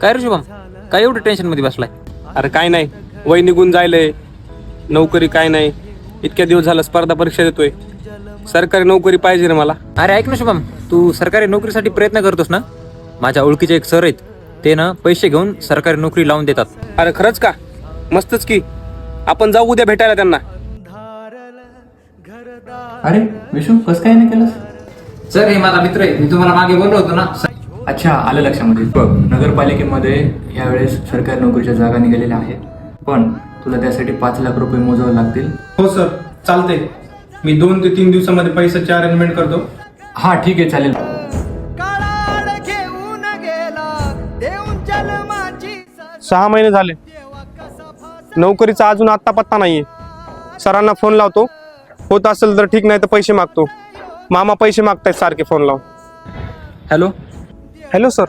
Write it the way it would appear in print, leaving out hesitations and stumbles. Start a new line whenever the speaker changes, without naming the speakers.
काय रे शुभम, काय एवढं टेन्शन मध्ये बसलाय?
अरे काय नाही, वय निघून जायलंय, नोकरी काय नाही. इतक्या दिवस झालं स्पर्धा परीक्षा देतोय, सरकारी नोकरी पाहिजे रे मला.
अरे ऐक ना शुभम, तू सरकारी नोकरीसाठी प्रयत्न करतोस ना? माझ्या ओळखीचे एक सर आहेत, ते ना पैसे घेऊन सरकारी नोकरी लावून देतात.
अरे खरंच का? मस्तच की, आपण जाऊ उद्या भेटायला त्यांना.
अरे विशू, कसं काय नाही केलंस?
सर हे माझा मित्र आहे, मी तुम्हाला मागे बोललो होतो ना.
अच्छा, आलं लक्षामध्ये. बघ, नगरपालिकेमध्ये यावेळेस सरकारी नोकरीच्या जागा निघालेल्या आहेत, पण तुला त्यासाठी 5 लाख रुपये मोजावे लागतील.
हो सर, चालते. मी 2 ते 3 दिवसामध्ये पैशाची अरेंजमेंट करतो.
हा ठीक आहे, चालेल.
काळाड घेऊन गेला देऊन जन्माची
6 महिने झाले, नोकरीचा अजून आत्ता पत्ता नाहीये. सरांना फोन लावतो, होत असेल तर ठीक, नाही तर पैसे मागतो. मामा पैसे मागतायत सारखे फोन लावून.
हॅलो.
Hello sir,